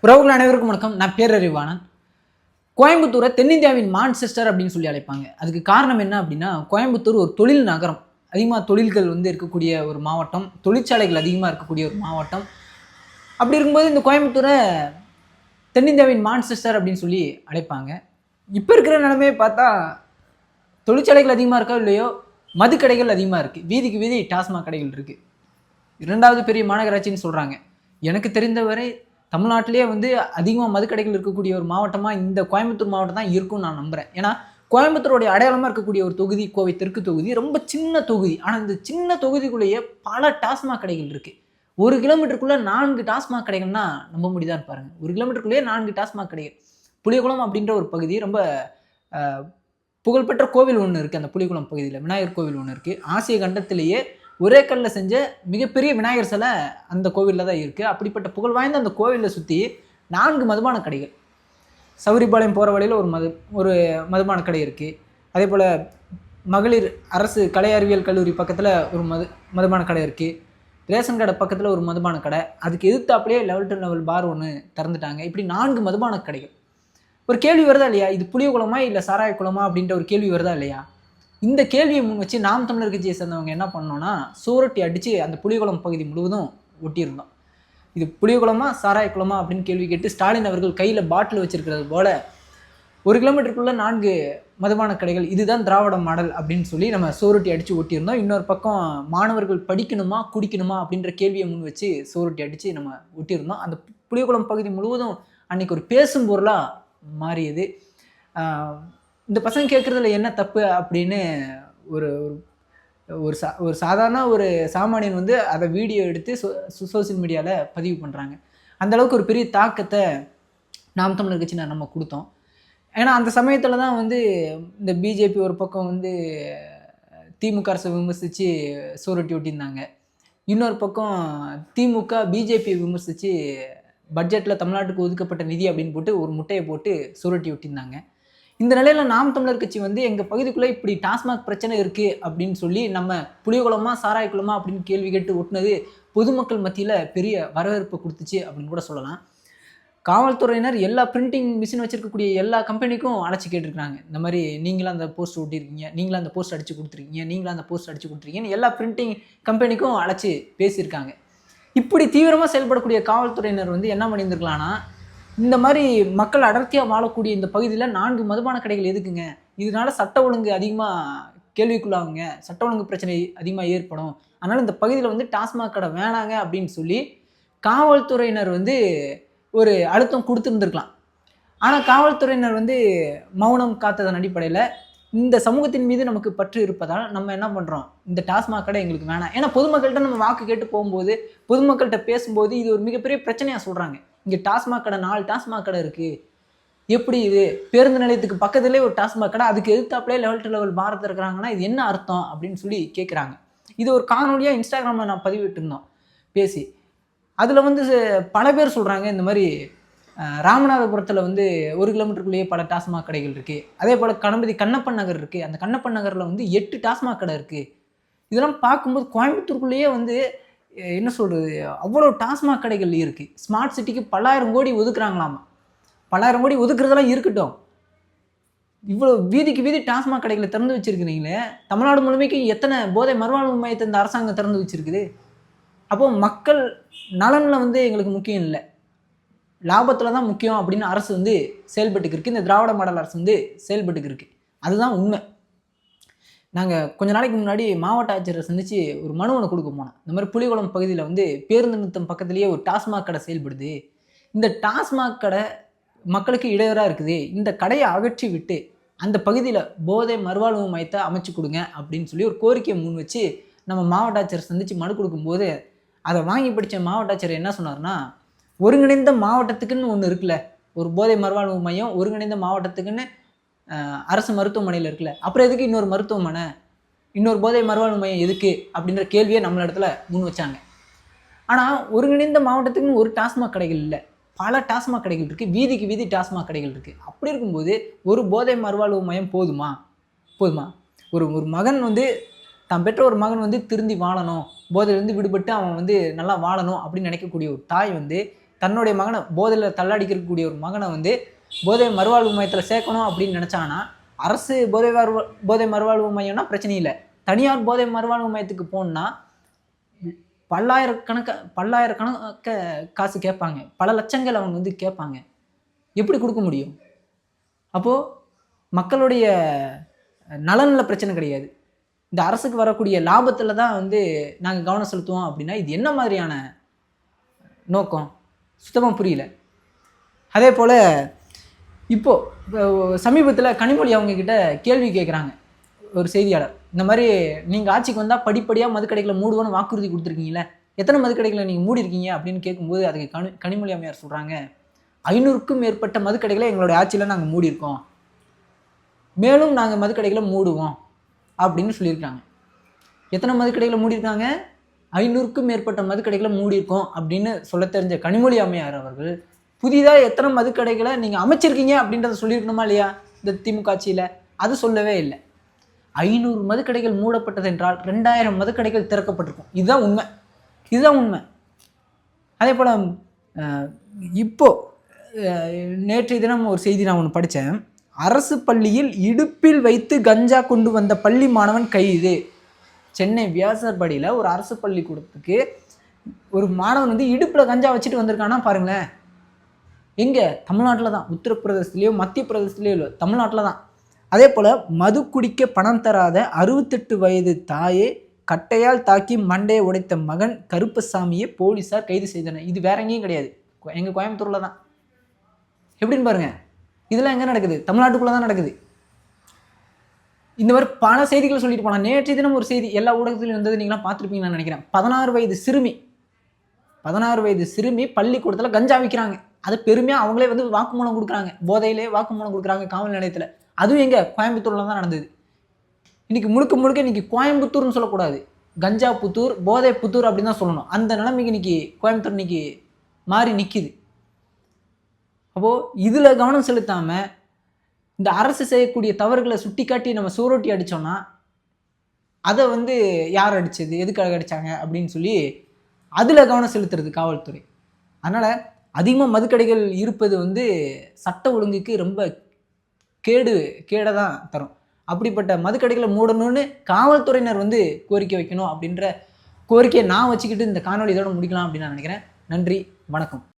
உறவுகள் அனைவருக்கும் வணக்கம். நான் பேரறிவானன். கோயம்புத்தூரை தென்னிந்தியாவின் மான்செஸ்டர் அப்படின்னு சொல்லி அழைப்பாங்க. அதுக்கு காரணம் என்ன அப்படின்னா, கோயம்புத்தூர் ஒரு தொழில் நகரம். அதிகமாக தொழில்கள் இருக்கக்கூடிய ஒரு மாவட்டம், தொழிற்சாலைகள் அதிகமாக இருக்கக்கூடிய ஒரு மாவட்டம். அப்படி இருக்கும்போது இந்த கோயம்புத்தூரை தென்னிந்தியாவின் மான்செஸ்டர் அப்படின்னு சொல்லி அழைப்பாங்க. இப்போ இருக்கிற நிலைமையை பார்த்தா தொழிற்சாலைகள் அதிகமாக இருக்கோ இல்லையோ, மதுக்கடைகள் அதிகமாக இருக்குது. வீதிக்கு வீதி டாஸ்மாக் கடைகள் இருக்குது. இரண்டாவது பெரிய மாநகராட்சின்னு சொல்கிறாங்க. எனக்கு தெரிந்தவரை தமிழ்நாட்டிலே அதிகமாக மதுக்கடைகள் இருக்கக்கூடிய ஒரு மாவட்டமாக இந்த கோயம்புத்தூர் மாவட்டம் தான் இருக்கும்னு நான் நம்புகிறேன். ஏன்னா கோயம்புத்தூருடைய அடையாளமாக இருக்கக்கூடிய ஒரு தொகுதி கோவை தெற்கு தொகுதி. ரொம்ப சின்ன தொகுதி. ஆனால் இந்த சின்ன தொகுதிக்குள்ளேயே பல டாஸ்மாக் கடைகள் இருக்குது. 1 கிலோமீட்டருக்குள்ளே 4 டாஸ்மாக் கடைகள்னா நம்ப முடியுதான்னு பாருங்கள். 1 கிலோமீட்டருக்குள்ளேயே 4 டாஸ்மாக் கடைகள். புளியகுளம் அப்படின்ற ஒரு பகுதி ரொம்ப புகழ்பெற்ற கோவில் ஒன்று இருக்குது. அந்த புளியகுளம் பகுதியில் விநாயகர் கோவில் ஒன்று இருக்குது. ஆசிய கண்டத்திலேயே ஒரே கல்லில் செஞ்ச மிகப்பெரிய விநாயகர் சிலை அந்த கோவிலில் தான் இருக்குது. அப்படிப்பட்ட புகழ் வாய்ந்த அந்த கோவிலை சுற்றி 4 மதுபான கடைகள். சௌரிபாளையம் போகிற வழியில் ஒரு மதுபான கடை இருக்குது. அதே போல் மகளிர் அரசு கலை அறிவியல் கல்லூரி பக்கத்தில் ஒரு மதுபான கடை இருக்குது. ரேஷன் கடை பக்கத்தில் ஒரு மதுபான கடை. அதுக்கு எதிர்த்தாப்புலேயே லெவல் டு லெவல் பார் ஒன்று திறந்துட்டாங்க. இப்படி 4 மதுபான கடைகள். ஒரு கேள்வி வருதா இல்லையா, இது புளிய குளமா இல்லை சாராய குளமா அப்படின்ற ஒரு கேள்வி வருதா இல்லையா? இந்த கேள்வியை முன் வச்சு நாம் தமிழர் கட்சியை சேர்ந்தவங்க என்ன பண்ணோன்னா, சூரட்டி அடித்து அந்த புளியகுளம் பகுதி முழுவதும் ஒட்டியிருந்தோம். இது புளியகுளமா சாராய குளமா அப்படின்னு கேள்வி கேட்டு ஸ்டாலின் அவர்கள் கையில் பாட்டில் வச்சிருக்கிறது போல 1 கிலோமீட்டருக்குள்ளே 4 மதுபான கடைகள், இதுதான் திராவிட மாடல் அப்படின்னு சொல்லி நம்ம சோரட்டி அடித்து ஒட்டியிருந்தோம். இன்னொரு பக்கம் மாணவர்கள் படிக்கணுமா குடிக்கணுமா அப்படின்ற கேள்வியை முன் வச்சு சோரட்டி அடித்து நம்ம ஒட்டியிருந்தோம். அந்த புளியகுளம் பகுதி முழுவதும் அன்றைக்கி ஒரு பேசும் பொருளாக மாறியது. இந்த பசங்க கேட்குறதுல என்ன தப்பு அப்படின்னு ஒரு சாதாரண ஒரு சாமானியன் அதை வீடியோ எடுத்து சோசியல் மீடியாவில் பதிவு பண்ணுறாங்க. அந்தளவுக்கு ஒரு பெரிய தாக்கத்தை நாம் தமிழர் கட்சி நம்ம கொடுத்தோம். ஏன்னா அந்த சமயத்தில் தான் இந்த பிஜேபி ஒரு பக்கம் திமுக அரசை விமர்சித்து சோரட்டி ஒட்டியிருந்தாங்க. இன்னொரு பக்கம் திமுக பிஜேபியை விமர்சித்து பட்ஜெட்டில் தமிழ்நாட்டுக்கு ஒதுக்கப்பட்ட நிதி அப்படின்னு போட்டு ஒரு முட்டையை போட்டு சோரட்டி ஒட்டியிருந்தாங்க. இந்த நிலையில் நாம் தமிழர் கட்சி எங்கள் பகுதிக்குள்ளே இப்படி டாஸ்மாக் பிரச்சனை இருக்குது அப்படின்னு சொல்லி நம்ம புளியகுளமா சாராய குளமா அப்படின்னு கேள்வி கேட்டு ஒட்டினது பொதுமக்கள் மத்தியில் பெரிய வரவேற்பு கொடுத்துச்சு அப்படின்னு கூட சொல்லலாம். காவல்துறையினர் எல்லா பிரிண்டிங் மிஷின் வச்சிருக்கக்கூடிய எல்லா கம்பெனிக்கும் அழைச்சி கேட்டிருக்காங்க. இந்த மாதிரி நீங்களாம் அந்த போஸ்ட் ஒட்டியிருக்கீங்க, நீங்களாம் அந்த போஸ்ட் அடித்து கொடுத்துருக்கீங்க, நீங்களாம் அந்த போஸ்ட் அடித்து கொடுத்துருக்கீங்கன்னு எல்லா பிரிண்டிங் கம்பெனிக்கும் அழைச்சி பேசியிருக்காங்க. இப்படி தீவிரமாக செயல்படக்கூடிய காவல்துறையினர் என்ன பண்ணியிருந்துருக்கலான்னா, இந்த மாதிரி மக்கள் அடர்த்தியாக வாழக்கூடிய இந்த பகுதியில் 4 மதுபான கடைகள் எதுக்குங்க? இதனால சட்ட ஒழுங்கு அதிகமாக கேள்விக்குள்ளாகுங்க, சட்ட ஒழுங்கு பிரச்சனை அதிகமாக ஏற்படும். அதனால் இந்த பகுதியில் டாஸ்மாக் கடை வேணாங்க அப்படின்னு சொல்லி காவல்துறையினர் ஒரு அழுத்தம் கொடுத்துருந்துருக்கலாம். ஆனால் காவல்துறையினர் மௌனம் காத்ததன் அடிப்படையில் இந்த சமூகத்தின் மீது நமக்கு பற்று இருப்பதால் நம்ம என்ன பண்ணுறோம், இந்த டாஸ்மாக் கடை எங்களுக்கு வேணாம். ஏன்னா பொதுமக்கள்கிட்ட நம்ம வாக்கு கேட்டு போகும்போது, பொதுமக்கள்கிட்ட பேசும்போது இது ஒரு மிகப்பெரிய பிரச்சனையாக சொல்கிறாங்க. இங்கே டாஸ்மாக் கடை 4 டாஸ்மாக் கடை இருக்குது, எப்படி இது பேருந்து நிலையத்துக்கு பக்கத்துலேயே ஒரு டாஸ்மாக் கடை, அதுக்கு எதிர்த்தாப்புலேயே லெவல் டு லெவல் பாரத் இருக்கிறாங்கன்னா இது என்ன அர்த்தம் அப்படின்னு சொல்லி கேட்குறாங்க. இது ஒரு காணொலியாக இன்ஸ்டாகிராமில் நான் பதிவிட்டிருந்தோம் பேசி. அதில் பல பேர் சொல்கிறாங்க, இந்த மாதிரி ராமநாதபுரத்தில் 1 கிலோமீட்டருக்குள்ளேயே பல டாஸ்மாக் கடைகள் இருக்குது. அதே போல் கண்ணப்பன் நகர் இருக்குது. அந்த கண்ணப்பன் நகரில் 8 டாஸ்மாக் கடை இருக்குது. இதெல்லாம் பார்க்கும்போது கோயம்புத்தூருக்குள்ளேயே என்ன சொல்கிறது, அவ்வளோ டாஸ்மாக் கடைகள் இருக்குது. ஸ்மார்ட் சிட்டிக்கு பல்லாயிரம் கோடி ஒதுக்குறாங்களாமா. பல்லாயிரம் கோடி ஒதுக்குறதெல்லாம் இருக்கட்டும், இவ்வளோ வீதிக்கு வீதி டாஸ்மாக் கடைகளை திறந்து வச்சுருக்கிறீங்களே, தமிழ்நாடு முழுமைக்கு எத்தனை போதை மறுவாழ்வு மையத்தை இந்த அரசாங்கம் திறந்து வச்சுருக்குது? அப்போது மக்கள் நலனில் எங்களுக்கு முக்கியம் இல்லை, லாபத்தில் தான் முக்கியம் அப்படின்னு அரசு செயல்பட்டுக்கு இருக்குது. இந்த திராவிட மாடல் அரசு செயல்பட்டுக்கு இருக்குது. அதுதான் உண்மை. நாங்கள் கொஞ்ச நாளைக்கு முன்னாடி மாவட்ட ஆட்சியரை சந்தித்து ஒரு மனு ஒன்று கொடுக்க போனோம். இந்த மாதிரி புலிகுளம் பகுதியில் பேருந்து நிறுத்தம் பக்கத்துலேயே ஒரு டாஸ்மாக் கடை செயல்படுது, இந்த டாஸ்மாக் கடை மக்களுக்கு இடையூறாக இருக்குது, இந்த கடையை அகற்றி விட்டு அந்த பகுதியில் போதை மறுவாழ்வு மையத்தை அமைச்சு கொடுங்க அப்படின்னு சொல்லி ஒரு கோரிக்கையை முன் வச்சு நம்ம மாவட்ட ஆட்சியரை சந்தித்து மனு கொடுக்கும்போது, அதை வாங்கி படித்த மாவட்ட ஆட்சியர் என்ன சொன்னார்னா, ஒருங்கிணைந்த மாவட்டத்துக்குன்னு ஒன்று இருக்குல்ல, ஒரு போதை மறுவாழ்வு மையம் ஒருங்கிணைந்த மாவட்டத்துக்குன்னு அரசு மருத்துவமனையில் இருக்குல்ல, அப்புறம் எதுக்கு இன்னொரு மருத்துவமனை, இன்னொரு போதை மறுவாழ்வு மையம் எதுக்கு அப்படின்ற கேள்வியை நம்மள இடத்துல முன் வச்சாங்க. ஆனால் ஒருங்கிணைந்த மாவட்டத்துக்குன்னு ஒரு டாஸ்மாக் கடைகள் இல்லை, பல டாஸ்மாக் கடைகள் இருக்குது, வீதிக்கு வீதி டாஸ்மாக் கடைகள் இருக்குது. அப்படி இருக்கும்போது ஒரு போதை மறுவாழ்வு மையம் போதுமா? ஒரு மகன் தான் பெற்ற ஒரு மகன் திருந்தி வாழணும், போதையிலேருந்து விடுபட்டு அவன் நல்லா வாழணும் அப்படின்னு நினைக்கக்கூடிய ஒரு தாய் தன்னுடைய மகனை போதையில் தள்ளாடிக்கக்கூடிய ஒரு மகனை வந்து போதை மறுவாழ்வு மையத்தில் சேர்க்கணும் அப்படின்னு நினச்சாங்கன்னா அரசு போதை மறுவாழ்வு மையம்னா பிரச்சனை இல்லை. தனியார் போதை மறுவாழ்வு மையத்துக்கு போகணுன்னா பல்லாயிரக்கணக்க காசு கேட்பாங்க, பல லட்சங்கள் அவங்க வந்து கேட்பாங்க. எப்படி கொடுக்க முடியும்? அப்போது மக்களுடைய நலனில் பிரச்சனை கிடையாது, இந்த அரசுக்கு வரக்கூடிய லாபத்தில் தான் வந்து நாங்கள் கவனம் செலுத்துவோம் அப்படின்னா இது என்ன மாதிரியான நோக்கம்? சுத்தமாக புரியல. அதே போல் இப்போது சமீபத்தில் கனிமொழி அவங்கக்கிட்ட கேள்வி கேட்குறாங்க ஒரு செய்தியாளர். இந்த மாதிரி நீங்கள் ஆட்சிக்கு வந்தால் படிப்படியாக மதுக்கடைகளை மூடுவோன்னு வாக்குறுதி கொடுத்துருக்கீங்களே, எத்தனை மதுக்கடைகளை நீங்கள் மூடிருக்கீங்க அப்படின்னு கேட்கும்போது அதுக்கு கனிமொழி அம்மையார் சொல்கிறாங்க, 500க்கும் மேற்பட்ட மதுக்கடைகளை எங்களுடைய ஆட்சியில் நாங்கள் மூடியிருக்கோம், மேலும் நாங்கள் மதுக்கடைகளை மூடுவோம் அப்படின்னு சொல்லியிருக்காங்க. எத்தனை மதுக்கடைகளை மூடியிருக்காங்க? 500க்கும் மேற்பட்ட மதுக்கடைகளை மூடியிருக்கோம் அப்படின்னு சொல்ல தெரிஞ்ச கனிமொழி அம்மையார் அவர்கள் புதிதாக எத்தனை மதுக்கடைகளை நீங்கள் அமைச்சிருக்கீங்க அப்படின்றத சொல்லியிருக்கணுமா இல்லையா இந்த திமுக ஆட்சியில்? அது சொல்லவே இல்லை. 500 மதுக்கடைகள் மூடப்பட்டது என்றால் 2000 மதுக்கடைகள் திறக்கப்பட்டிருக்கும். இதுதான் உண்மை. அதே போல் இப்போது நேற்றைய தினம் ஒரு செய்தி நான் ஒன்று படித்தேன். அரசு பள்ளியில் இடுப்பில் வைத்து கஞ்சா கொண்டு வந்த பள்ளி மாணவன் கைது. சென்னை வியாசர்பாடியில் ஒரு அரசு பள்ளிக்கூடத்துக்கு ஒரு மாணவன் வந்து இடுப்பில் கஞ்சா வச்சுட்டு வந்திருக்கானா பாருங்களேன். எங்கே? தமிழ்நாட்டில் தான். உத்தரப்பிரதேசத்துலேயோ மத்திய பிரதேசத்துலேயோ இல்லை, தமிழ்நாட்டில் தான். அதே போல் மது குடிக்க பணம் தராத 68 வயது தாயை கட்டையால் தாக்கி மண்டையை உடைத்த மகன் கருப்பசாமியை போலீஸார் கைது செய்தனர். இது வேற எங்கேயும் கிடையாது, எங்கள் கோயம்புத்தூரில் தான். எப்படின்னு பாருங்கள். இதெல்லாம் எங்கே நடக்குது? தமிழ்நாட்டுக்குள்ளே தான் நடக்குது. இந்த மாதிரி பல செய்திகளை சொல்லிட்டு போனால் நேற்றைய தினம் ஒரு செய்தி எல்லா ஊடகத்திலும் இருந்தது, நீங்களாம் பார்த்துருப்பீங்கன்னு நான் நினைக்கிறேன். 16 வயது சிறுமி பள்ளிக்கூடத்தில் கஞ்சா விற்கிறாங்க. அதை பெருமையாக அவங்களே வந்து வாக்குமூலம் கொடுக்குறாங்க, போதையிலே வாக்குமூலம் கொடுக்குறாங்க காவல் நிலையத்தில். அதுவும் எங்கே? கோயம்புத்தூரில் தான் நடந்தது. இன்றைக்கி முழுக்க இன்றைக்கி கோயம்புத்தூர்னு சொல்லக்கூடாது, கஞ்சா புத்தூர், போதை புத்தூர் அப்படின்னு தான் சொல்லணும். அந்த நிலைமைக்கு இன்றைக்கி கோயம்புத்தூர் இன்றைக்கி மாறி நிற்கிது. அப்போது இதில் கவனம் செலுத்தாமல் இந்த அரசு செய்யக்கூடிய தவறுகளை சுட்டி காட்டி நம்ம சூரோட்டி அடித்தோன்னா அதை வந்து யார் அடித்தது, எதுக்காக அடித்தாங்க அப்படின்னு சொல்லி அதில் கவனம் செலுத்துறது காவல்துறை. அதனால் அதிகமாக மதுக்கடைகள் இருப்பது வந்து சட்ட ஒழுங்குக்கு ரொம்ப கேடை தான் தரும். அப்படிப்பட்ட மதுக்கடைகளை மூடணும்னு காவல்துறையினர் வந்து கோரிக்கை வைக்கணும் அப்படின்ற கோரிக்கையை நான் வச்சுக்கிட்டு இந்த காணொலி இதோட முடிக்கலாம் அப்படின்னு நான் நினைக்கிறேன். நன்றி, வணக்கம்.